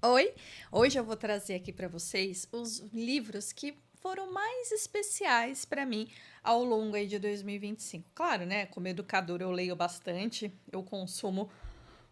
Oi, hoje eu vou trazer aqui para vocês os livros que foram mais especiais para mim ao longo aí de 2025. Claro, né? Como educadora eu leio bastante, eu consumo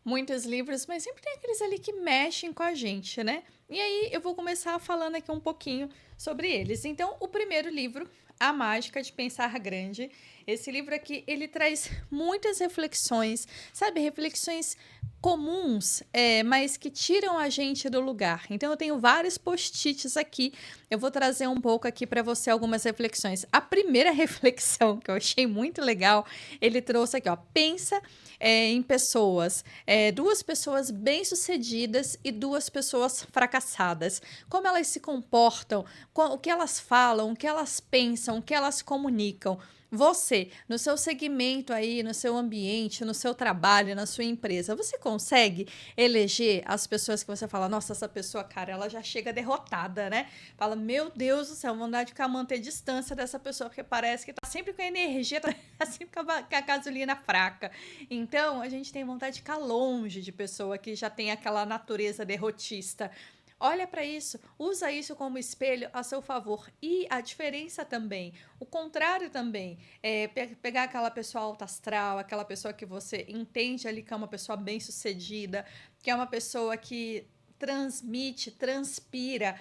muitos livros, mas sempre tem aqueles ali que mexem com a gente, né? E aí eu vou começar falando aqui um pouquinho sobre eles. Então, o primeiro livro, A Mágica de Pensar Grande. Esse livro aqui, ele traz muitas reflexões, sabe? Reflexões comuns, mas que tiram a gente do lugar. Então, eu tenho vários post-its aqui. Eu vou trazer um pouco aqui para você algumas reflexões. A primeira reflexão que eu achei muito legal, ele trouxe aqui, ó. Pensa em pessoas, duas pessoas bem-sucedidas e duas pessoas fracassadas. Como elas se comportam, o que elas falam, o que elas pensam, o que elas comunicam. Você, no seu segmento aí, no seu ambiente, no seu trabalho, na sua empresa, você consegue eleger as pessoas que você fala, nossa, essa pessoa, cara, ela já chega derrotada, né? Fala, meu Deus do céu, vontade de ficar manter distância dessa pessoa, porque parece que tá sempre com a energia, tá sempre com a gasolina fraca. Então, a gente tem vontade de ficar longe de pessoa que já tem aquela natureza derrotista. Olha para isso, usa isso como espelho a seu favor. E a diferença também, o contrário também, pegar aquela pessoa alta astral, aquela pessoa que você entende ali que é uma pessoa bem-sucedida, que é uma pessoa que transmite, transpira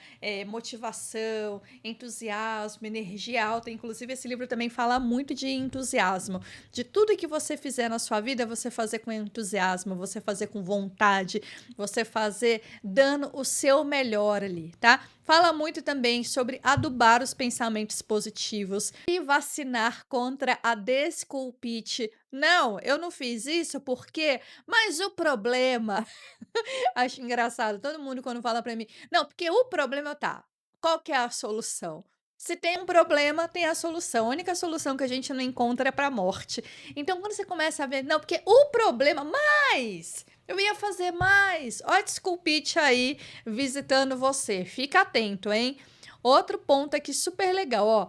motivação, entusiasmo, energia alta. Inclusive, esse livro também fala muito de entusiasmo. De tudo que você fizer na sua vida, você fazer com entusiasmo, você fazer com vontade, você fazer dando o seu melhor ali, tá? Fala muito também sobre adubar os pensamentos positivos e vacinar contra a desculpite. Não, eu não fiz isso porque, mas o problema acho engraçado todo mundo quando fala pra mim: "Não, porque o problema tá, qual que é a solução?". Se tem um problema, tem a solução. A única solução que a gente não encontra é pra morte. Então, quando você começa a ver: "Não, porque o problema mais, eu ia fazer mais". Ó a desculpite aí visitando você. Fica atento, hein. Outro ponto aqui super legal, ó.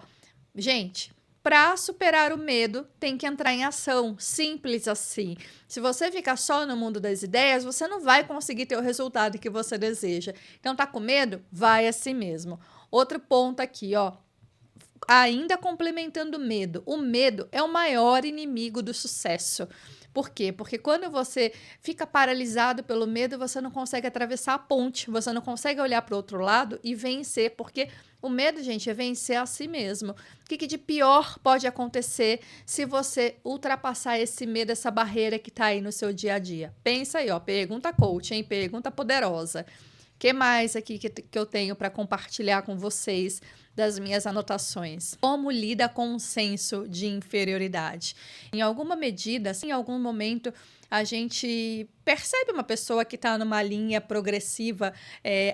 Gente, para superar o medo, tem que entrar em ação, simples assim. Se você ficar só no mundo das ideias, você não vai conseguir ter o resultado que você deseja. Então, tá com medo? Vai assim mesmo. Outro ponto aqui, ó. Ainda complementando o medo é o maior inimigo do sucesso. Por quê? Porque quando você fica paralisado pelo medo, você não consegue atravessar a ponte, você não consegue olhar para o outro lado e vencer, porque o medo, gente, é vencer a si mesmo. O que de pior pode acontecer se você ultrapassar esse medo, essa barreira que está aí no seu dia a dia? Pensa aí, ó, pergunta coach, hein? Pergunta poderosa. Que mais aqui que eu tenho para compartilhar com vocês das minhas anotações? Como lida com um senso de inferioridade? Em alguma medida, assim, em algum momento, a gente percebe uma pessoa que está numa linha progressiva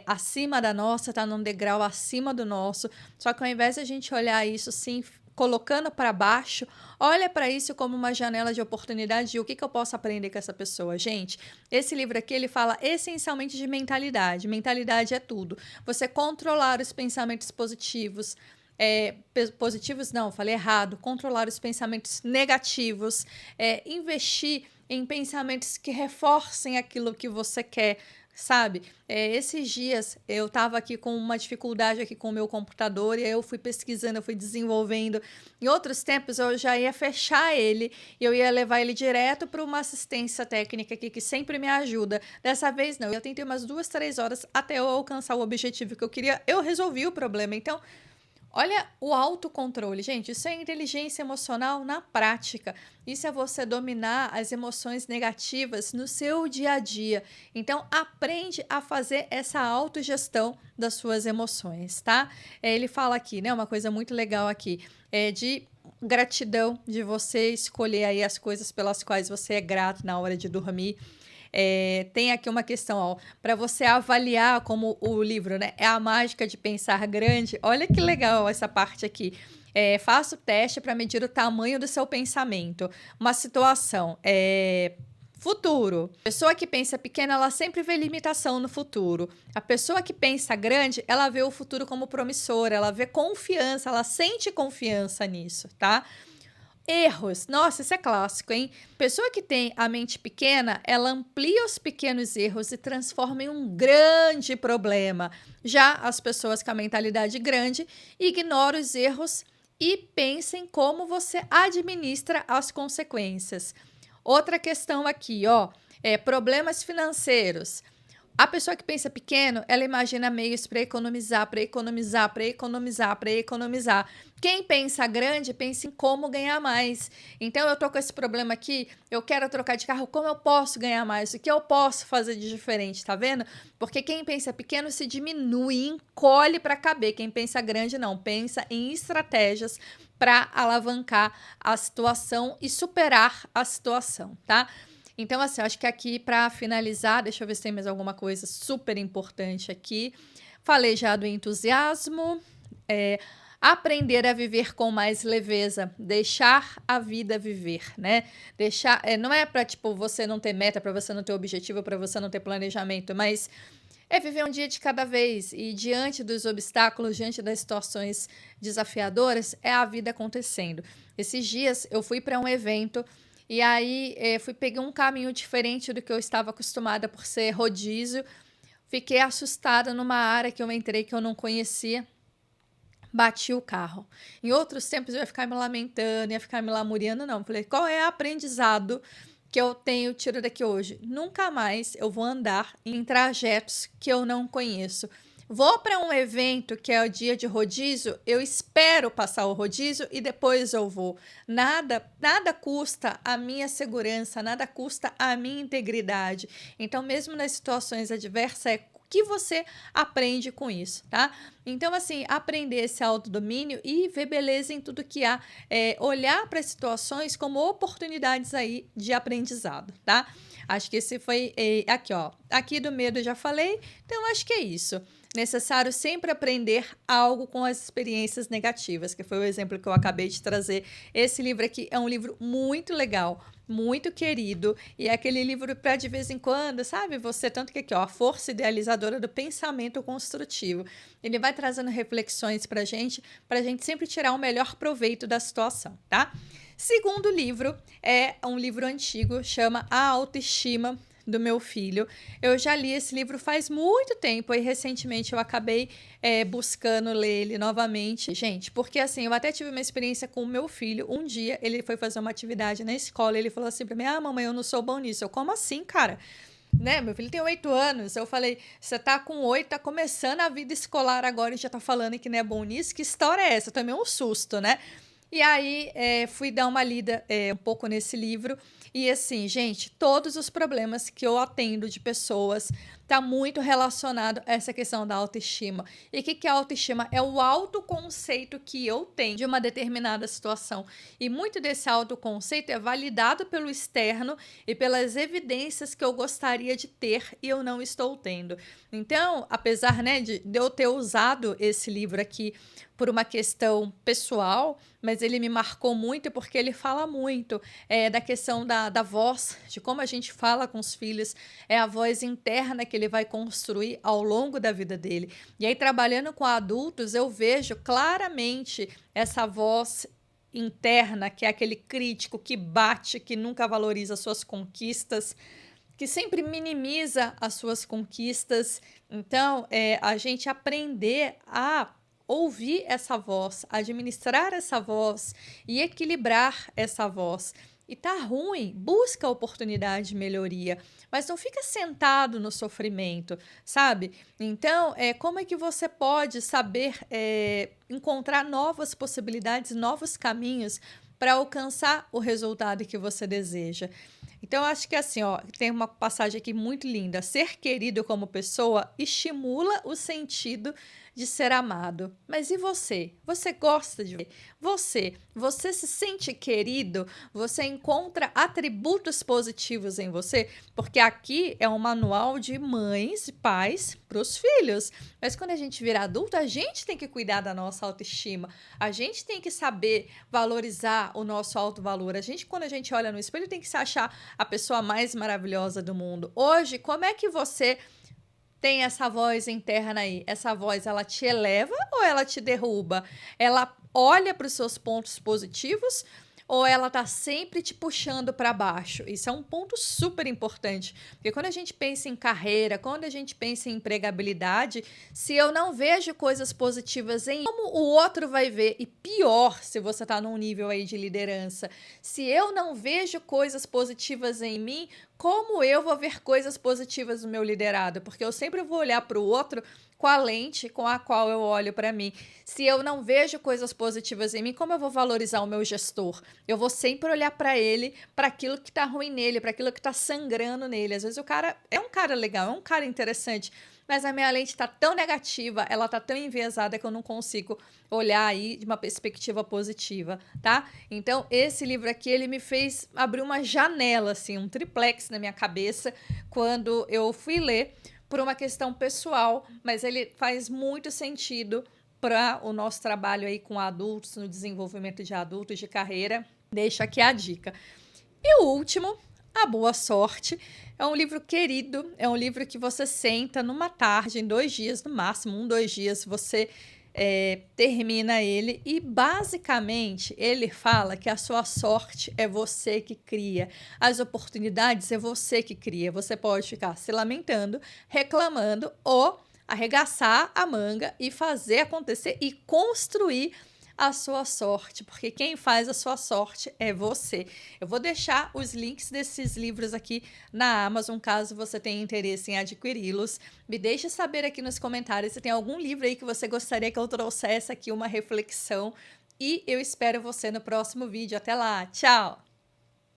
acima da nossa, está num degrau acima do nosso, só que ao invés de a gente olhar isso assim, colocando para baixo, olha para isso como uma janela de oportunidade de o que eu posso aprender com essa pessoa. Gente, esse livro aqui, ele fala essencialmente de mentalidade. Mentalidade é tudo. Você controlar os pensamentos positivos, positivos não, falei errado, controlar os pensamentos negativos, investir em pensamentos que reforcem aquilo que você quer, sabe? Esses dias eu estava aqui com uma dificuldade aqui com o meu computador e aí eu fui pesquisando, eu fui desenvolvendo. Em outros tempos eu já ia fechar ele e eu ia levar ele direto para uma assistência técnica aqui que sempre me ajuda. Dessa vez não, eu tentei umas 2, 3 horas até eu alcançar o objetivo que eu queria. Eu resolvi o problema. Então, olha o autocontrole, gente, isso é inteligência emocional na prática. Isso é você dominar as emoções negativas no seu dia a dia. Então, aprende a fazer essa autogestão das suas emoções, tá? Ele fala aqui, né, uma coisa muito legal aqui, de gratidão, de você escolher aí as coisas pelas quais você é grato na hora de dormir. Tem aqui uma questão, para você avaliar como o livro, né? É a mágica de pensar grande. Olha que legal essa parte aqui. Faça o teste para medir o tamanho do seu pensamento. Uma situação. Futuro. A pessoa que pensa pequena, ela sempre vê limitação no futuro. A pessoa que pensa grande, ela vê o futuro como promissor, ela vê confiança, ela sente confiança nisso, tá? Erros. Nossa, isso é clássico, hein? Pessoa que tem a mente pequena, ela amplia os pequenos erros e transforma em um grande problema. Já as pessoas com a mentalidade grande ignoram os erros e pensam em como você administra as consequências. Outra questão aqui, ó, problemas financeiros. A pessoa que pensa pequeno, ela imagina meios para economizar, para economizar, para economizar, para economizar. Quem pensa grande, pensa em como ganhar mais. Então, eu tô com esse problema aqui, eu quero trocar de carro, como eu posso ganhar mais? O que eu posso fazer de diferente, tá vendo? Porque quem pensa pequeno se diminui, encolhe para caber. Quem pensa grande, não. Pensa em estratégias para alavancar a situação e superar a situação, tá? Então, assim, eu acho que aqui, para finalizar, deixa eu ver se tem mais alguma coisa super importante aqui. Falei já do entusiasmo, aprender a viver com mais leveza, deixar a vida viver, né? Deixar, não é para tipo você não ter meta, para você não ter objetivo, para você não ter planejamento, mas é viver um dia de cada vez e diante dos obstáculos, diante das situações desafiadoras, é a vida acontecendo. Esses dias eu fui para um evento e aí peguei um caminho diferente do que eu estava acostumada por ser rodízio. Fiquei assustada numa área que eu entrei que eu não conhecia. Bati o carro. Em outros tempos eu ia ficar me lamentando, ia ficar me lamuriando, não. Falei, qual é o aprendizado que eu tenho tiro daqui hoje? Nunca mais eu vou andar em trajetos que eu não conheço. Vou para um evento que é o dia de rodízio, eu espero passar o rodízio e depois eu vou. Nada custa a minha segurança, nada custa a minha integridade. Então, mesmo nas situações adversas, é o que você aprende com isso, tá? Então, assim, aprender esse autodomínio e ver beleza em tudo que há, olhar para as situações como oportunidades aí de aprendizado, tá? Acho que esse foi aqui, ó. Aqui do medo eu já falei, então acho que é isso. Necessário sempre aprender algo com as experiências negativas, que foi o exemplo que eu acabei de trazer. Esse livro aqui é um livro muito legal, muito querido, e é aquele livro para de vez em quando, sabe? Você, tanto que aqui, ó, a força idealizadora do pensamento construtivo. Ele vai trazendo reflexões para gente sempre tirar o melhor proveito da situação, tá? Segundo livro é um livro antigo, chama A Autoestima do Meu Filho. Eu já li esse livro faz muito tempo e recentemente eu acabei buscando ler ele novamente. Gente, porque assim, eu até tive uma experiência com o meu filho. Um dia ele foi fazer uma atividade na escola e ele falou assim pra mim, mamãe, eu não sou bom nisso. Eu, como assim, cara? Né? Meu filho tem 8 anos. Eu falei, você tá com 8, tá começando a vida escolar agora e já tá falando que não é bom nisso? Que história é essa? Também um susto, né? E aí, fui dar uma lida um pouco nesse livro. E assim, gente, todos os problemas que eu atendo de pessoas tá muito relacionado a essa questão da autoestima. E o que é autoestima? É o autoconceito que eu tenho de uma determinada situação. E muito desse autoconceito é validado pelo externo e pelas evidências que eu gostaria de ter e eu não estou tendo. Então, apesar, né, de eu ter usado esse livro aqui por uma questão pessoal, mas ele me marcou muito porque ele fala muito da questão da voz, de como a gente fala com os filhos, é a voz interna que ele vai construir ao longo da vida dele. E aí, trabalhando com adultos, eu vejo claramente essa voz interna, que é aquele crítico que bate, que nunca valoriza suas conquistas, que sempre minimiza as suas conquistas. Então, a gente aprender a ouvir essa voz, administrar essa voz e equilibrar essa voz. E tá ruim, busca oportunidade de melhoria, mas não fica sentado no sofrimento, sabe? Então, como é que você pode saber encontrar novas possibilidades, novos caminhos para alcançar o resultado que você deseja? Então, acho que assim, ó, tem uma passagem aqui muito linda. Ser querido como pessoa estimula o sentido de ser amado. Mas e você? Você gosta de você se sente querido? Você encontra atributos positivos em você? Porque aqui é um manual de mães e pais para os filhos. Mas quando a gente vira adulto, a gente tem que cuidar da nossa autoestima. A gente tem que saber valorizar o nosso autovalor. Quando a gente olha no espelho, tem que se achar a pessoa mais maravilhosa do mundo. Hoje, como é que você tem essa voz interna aí? Essa voz, ela te eleva ou ela te derruba? Ela olha para os seus pontos positivos ou ela tá sempre te puxando para baixo? Isso é um ponto super importante, porque quando a gente pensa em carreira, quando a gente pensa em empregabilidade, se eu não vejo coisas positivas em como o outro vai ver, e pior se você tá num nível aí de liderança, se eu não vejo coisas positivas em mim, como eu vou ver coisas positivas no meu liderado? Porque eu sempre vou olhar para o outro com a lente com a qual eu olho para mim. Se eu não vejo coisas positivas em mim, como eu vou valorizar o meu gestor? Eu vou sempre olhar para ele, para aquilo que tá ruim nele, para aquilo que tá sangrando nele. Às vezes o cara é um cara legal, é um cara interessante, mas a minha lente tá tão negativa, ela tá tão enviesada que eu não consigo olhar aí de uma perspectiva positiva, tá? Então, esse livro aqui, ele me fez abrir uma janela, assim, um triplex na minha cabeça, quando eu fui ler por uma questão pessoal, mas ele faz muito sentido para o nosso trabalho aí com adultos, no desenvolvimento de adultos, de carreira. Deixa aqui a dica. E o último, A Boa Sorte, é um livro querido, é um livro que você senta numa tarde, em 2 dias, no máximo, 2 dias, você termina ele e basicamente ele fala que a sua sorte é você que cria, as oportunidades é você que cria. Você pode ficar se lamentando, reclamando ou arregaçar a manga e fazer acontecer e construir a sua sorte, porque quem faz a sua sorte é você. Eu vou deixar os links desses livros aqui na Amazon, caso você tenha interesse em adquiri-los. Me deixe saber aqui nos comentários se tem algum livro aí que você gostaria que eu trouxesse aqui uma reflexão. E eu espero você no próximo vídeo. Até lá, tchau!